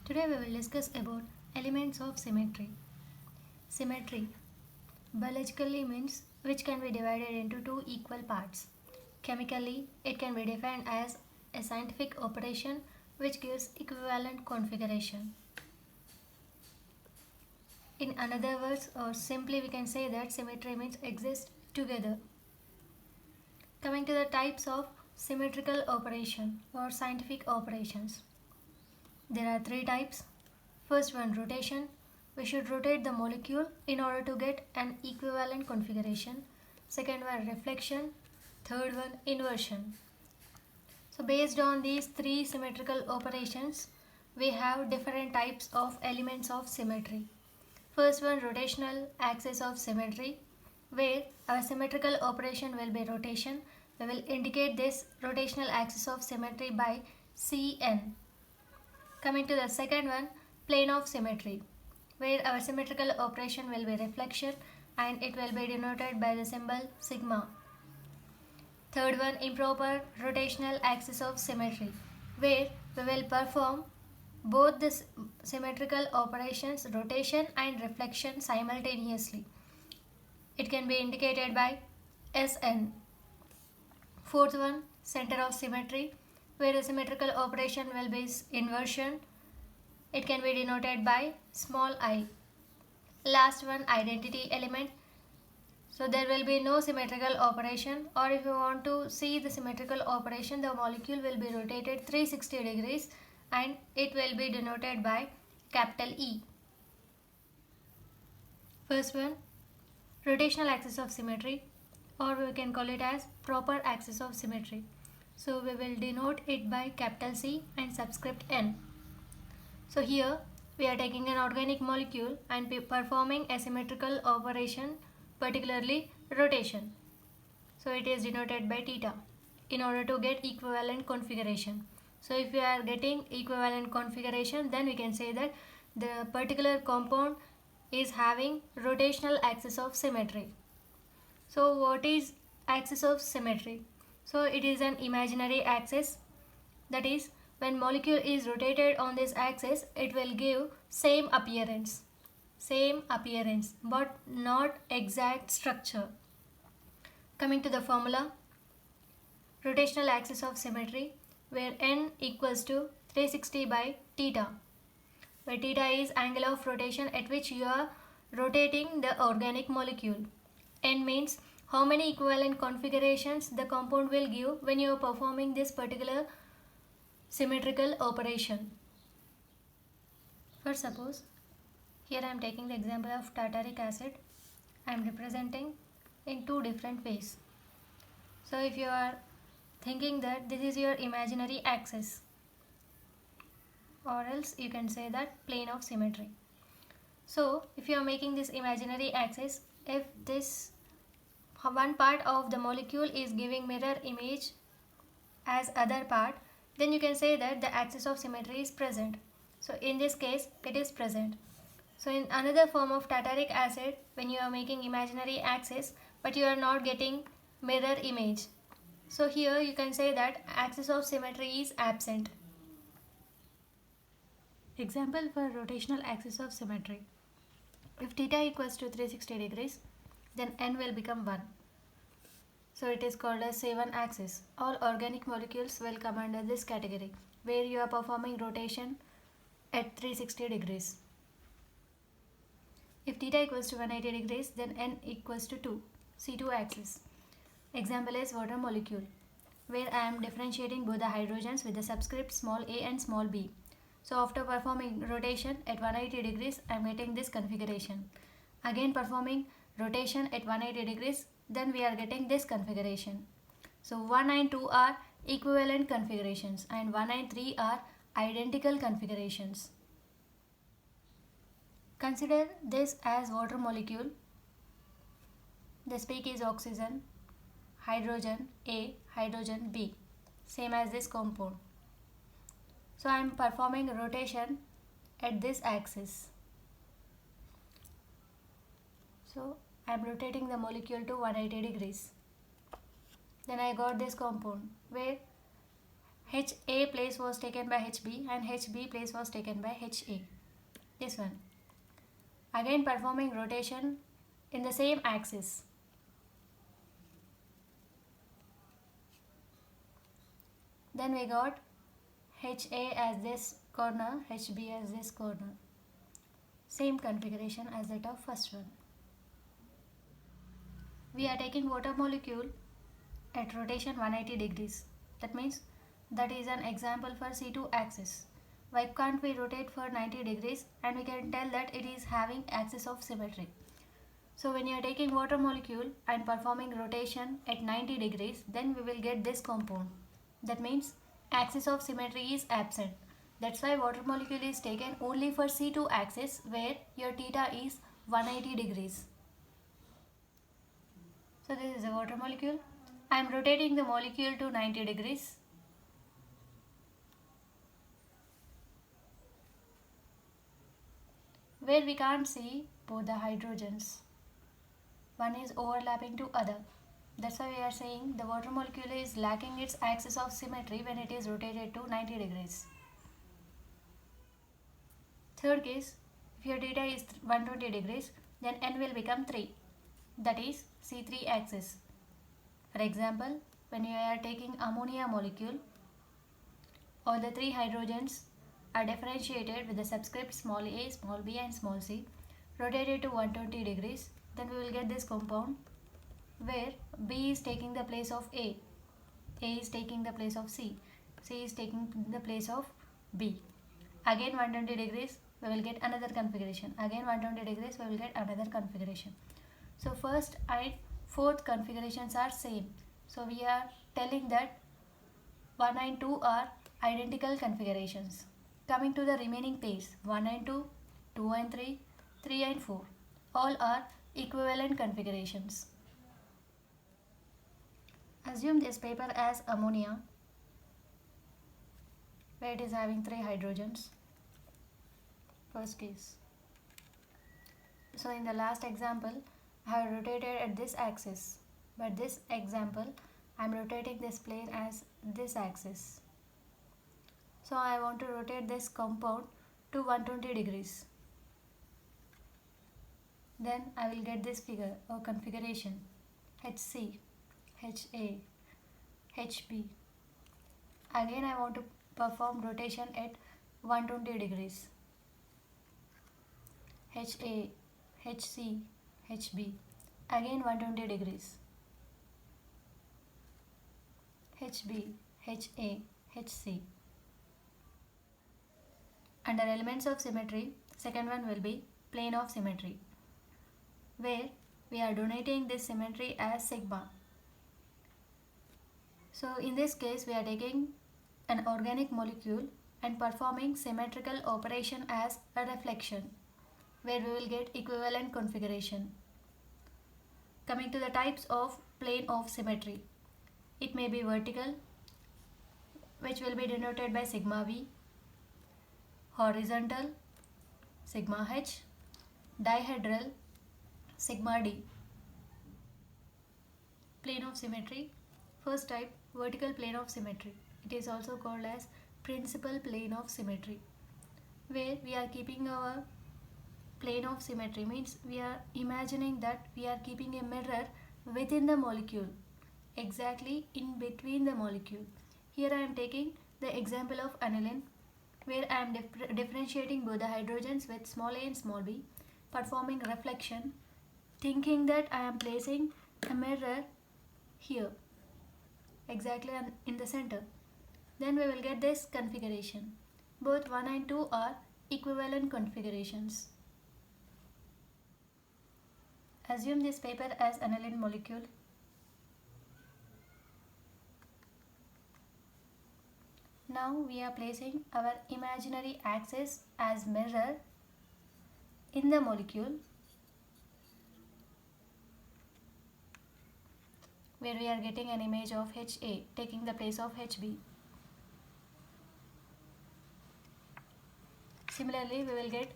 Today we will discuss about elements of symmetry. Symmetry biologically means which can be divided into two equal parts. Chemically, it can be defined as a scientific operation which gives equivalent configuration. In other words, or simply we can say that symmetry means exist together. Coming to the types of symmetrical operation or scientific operations. There are three types. First one, rotation. We should rotate the molecule in order to get an equivalent configuration. Second one, reflection. Third one, inversion. So based on these three symmetrical operations, we have different types of elements of symmetry. First one, rotational axis of symmetry, where our symmetrical operation will be rotation. We will indicate this rotational axis of symmetry by Cn. Coming to the second one, plane of symmetry, where our symmetrical operation will be reflection and it will be denoted by the symbol sigma. Third one, improper rotational axis of symmetry, where we will perform both the symmetrical operations, rotation and reflection, simultaneously. It can be indicated by Sn. Fourth one, center of symmetry, where the symmetrical operation will be inversion. It can be denoted by small I. Last one, identity element. So there will be no symmetrical operation, or if you want to see the symmetrical operation, the molecule will be rotated 360 degrees and it will be denoted by capital E. First one, rotational axis of symmetry, or we can call it as proper axis of symmetry. So we will denote it by capital C and subscript N. So here we are taking an organic molecule and performing a symmetrical operation, particularly rotation. So it is denoted by theta in order to get equivalent configuration. So if we are getting equivalent configuration, then we can say that the particular compound is having rotational axis of symmetry. So what is axis of symmetry? So it is an imaginary axis, that is, when molecule is rotated on this axis, it will give same appearance but not exact structure. Coming to the formula, rotational axis of symmetry, where n equals to 360 by theta, where theta is angle of rotation at which you are rotating the organic molecule. N means how many equivalent configurations the compound will give when you are performing this particular symmetrical operation. For suppose, here I am taking the example of tartaric acid. I am representing in two different ways. So if you are thinking that this is your imaginary axis, or else you can say that plane of symmetry. So if you are making this imaginary axis, if this one part of the molecule is giving mirror image as other part, then you can say that the axis of symmetry is present. So in this case it is present. So in another form of tartaric acid, when you are making imaginary axis but you are not getting mirror image, so here you can say that axis of symmetry is absent. Example for rotational axis of symmetry. If theta equals to 360 degrees, then n will become 1. So it is called as C1 axis. All organic molecules will come under this category, where you are performing rotation at 360 degrees. If theta equals to 180 degrees, then n equals to 2, C2 axis. Example is water molecule, where I am differentiating both the hydrogens with the subscript small a and small b. So after performing rotation at 180 degrees, I am getting this configuration. Again performing rotation at 180 degrees, then we are getting this configuration. So 1 and 2 are equivalent configurations and 1 and 3 are identical configurations. Consider this as water molecule. The peak is oxygen, hydrogen A, hydrogen B, same as this compound. So I am performing rotation at this axis. So I am rotating the molecule to 180 degrees. Then I got this compound where HA place was taken by HB and HB place was taken by HA. This one. Again performing rotation in the same axis. Then we got HA as this corner, HB as this corner. Same configuration as that of first one. We are taking water molecule at rotation 180 degrees. That means that is an example for C2 axis. Why can't we rotate for 90 degrees and we can tell that it is having axis of symmetry. So when you are taking water molecule and performing rotation at 90 degrees, then we will get this compound. That means axis of symmetry is absent. That's why water molecule is taken only for C2 axis where your theta is 180 degrees. So this is a water molecule. I am rotating the molecule to 90 degrees. Where we can't see both the hydrogens. One is overlapping to other. That's why we are saying the water molecule is lacking its axis of symmetry when it is rotated to 90 degrees. Third case, if your theta is 120 degrees, then n will become 3. That is C3 axis. For example, when you are taking ammonia molecule, all the 3 hydrogens are differentiated with the subscript small a, small b and small c, rotated to 120 degrees, then we will get this compound where B is taking the place of A is taking the place of C is taking the place of B. Again 120 degrees we will get another configuration. Again 120 degrees we will get another configuration. So first and fourth configurations are same. So we are telling that 1 and 2 are identical configurations. Coming to the remaining pairs, 1 and 2, 2 and 3, 3 and 4, all are equivalent configurations. Assume this paper as ammonia, where it is having 3 hydrogens. First case. So in the last example, I have rotated at this axis, but this example, I am rotating this plane as this axis. So I want to rotate this compound to 120 degrees. Then I will get this figure or configuration HC, HA, HB. Again I want to perform rotation at 120 degrees. HA, HC, HB. Again 120 degrees. HB, HA, HC. Under elements of symmetry, second one will be plane of symmetry, where we are denoting this symmetry as sigma. So in this case we are taking an organic molecule and performing symmetrical operation as a reflection, where we will get equivalent configuration. Coming to the types of plane of symmetry, it may be vertical, which will be denoted by sigma v, horizontal, sigma h, dihedral, sigma d. Plane of symmetry. First type, vertical plane of symmetry. It is also called as principal plane of symmetry, where we are keeping our plane of symmetry, means we are imagining that we are keeping a mirror within the molecule, exactly in between the molecule. Here I am taking the example of aniline, where I am differentiating both the hydrogens with small a and small b, performing reflection, thinking that I am placing a mirror here, exactly in the center. Then we will get this configuration. Both 1 and 2 are equivalent configurations. Assume this paper as aniline molecule. Now we are placing our imaginary axis as mirror in the molecule, where we are getting an image of HA taking the place of HB. Similarly, we will get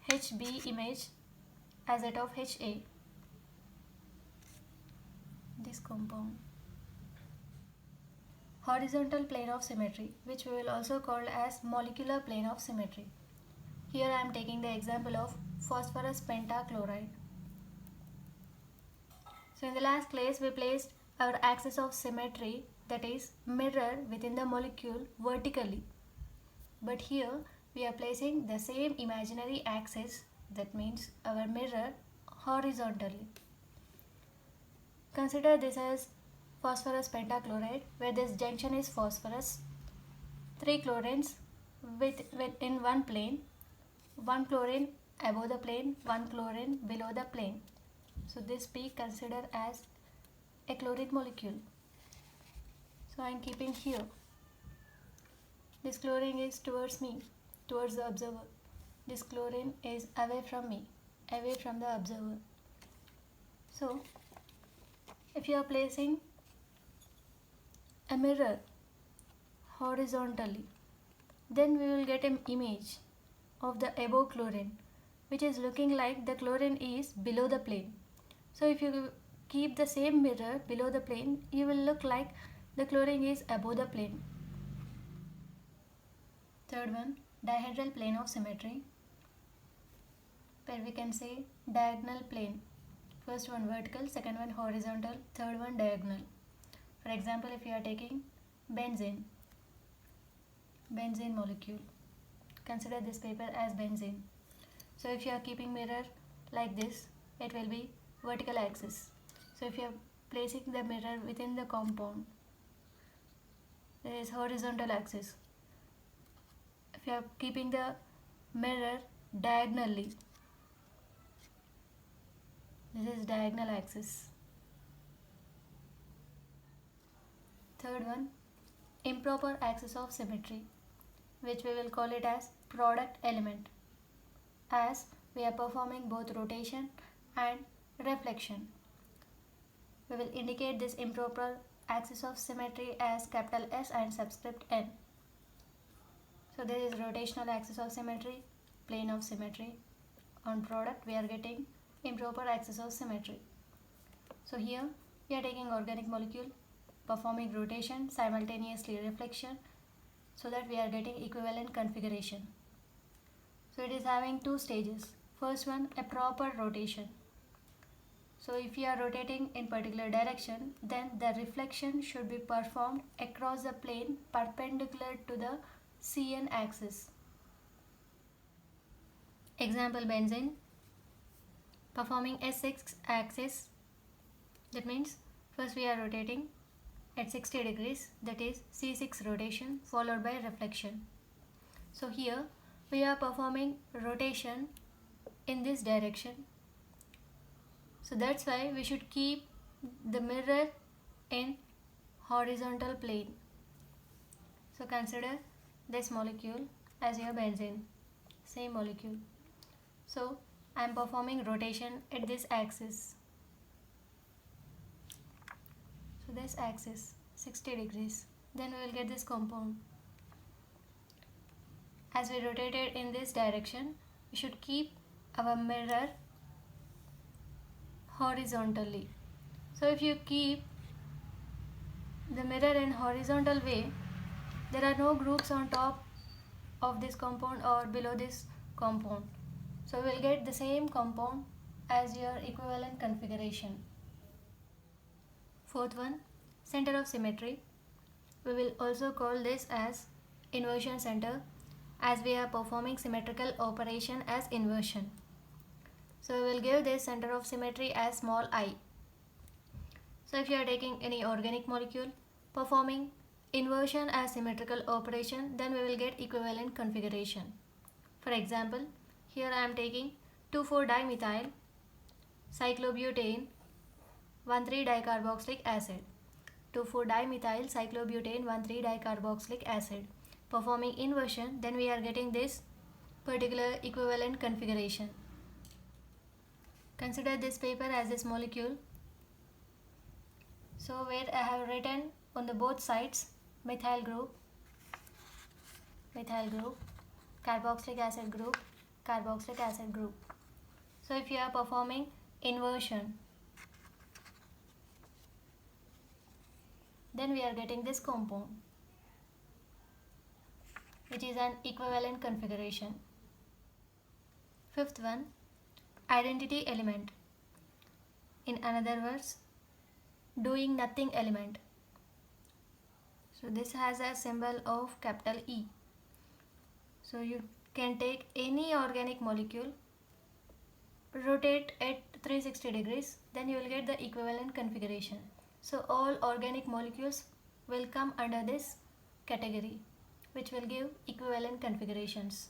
HB image as that of HA, this compound. horizontal plane of symmetry, which we will also call as molecular plane of symmetry. Here I am taking the example of phosphorus pentachloride. So in the last class we placed our axis of symmetry, that is mirror, within the molecule vertically. But here we are placing the same imaginary axis, that means our mirror, horizontally. Consider this as phosphorus pentachloride, where this junction is phosphorus, 3 chlorines in one plane, 1 chlorine above the plane, 1 chlorine below the plane. So this be considered as a chlorine molecule. So I am keeping here. This chlorine is towards me, towards the observer. This chlorine is away from me, away from the observer. So if you are placing a mirror horizontally, then we will get an image of the above chlorine, which is looking like the chlorine is below the plane. So if you keep the same mirror below the plane, you will look like the chlorine is above the plane. Third one, dihedral plane of symmetry, where we can say diagonal plane. First one vertical, second one horizontal, third one diagonal. For example, if you are taking benzene molecule, consider this paper as benzene. So if you are keeping mirror like this, it will be vertical axis. So if you are placing the mirror within the compound, there is horizontal axis. If you are keeping the mirror diagonally, this is diagonal axis. Third one, improper axis of symmetry, which we will call it as product element, as we are performing both rotation and reflection. We will indicate this improper axis of symmetry as capital S and subscript N. So there is rotational axis of symmetry, plane of symmetry. On product we are getting improper axis of symmetry. So here we are taking organic molecule, performing rotation, simultaneously reflection, so that we are getting equivalent configuration. So it is having two stages. First one, a proper rotation. So if you are rotating in particular direction, then the reflection should be performed across the plane perpendicular to the CN axis. Example, benzene, performing S6 axis. That means first we are rotating at 60 degrees, that is C6 rotation followed by reflection. So here we are performing rotation in this direction. So that's why we should keep the mirror in horizontal plane. So consider this molecule as your benzene, same molecule. So I am performing rotation at this axis. So this axis 60 degrees. Then we will get this compound. As we rotated in this direction, we should keep our mirror horizontally. So if you keep the mirror in horizontal way, there are no groups on top of this compound or below this compound. So we will get the same compound as your equivalent configuration. Fourth one, center of symmetry. We will also call this as inversion center, as we are performing symmetrical operation as inversion. So we will give this center of symmetry as small I. So if you are taking any organic molecule performing inversion as symmetrical operation, then we will get equivalent configuration. For example, here I am taking 2,4-dimethyl cyclobutane 1,3-dicarboxylic acid. 2,4-dimethyl cyclobutane 1,3-dicarboxylic acid. Performing inversion, then we are getting this particular equivalent configuration. Consider this paper as this molecule. So where I have written on the both sides methyl group, carboxylic acid group, carboxylic acid group. So if you are performing inversion, then we are getting this compound, which is an equivalent configuration. Fifth one, identity element. In another words, doing nothing element. So this has a symbol of capital E. So you can take any organic molecule, rotate at 360 degrees, then you will get the equivalent configuration. So all organic molecules will come under this category, which will give equivalent configurations.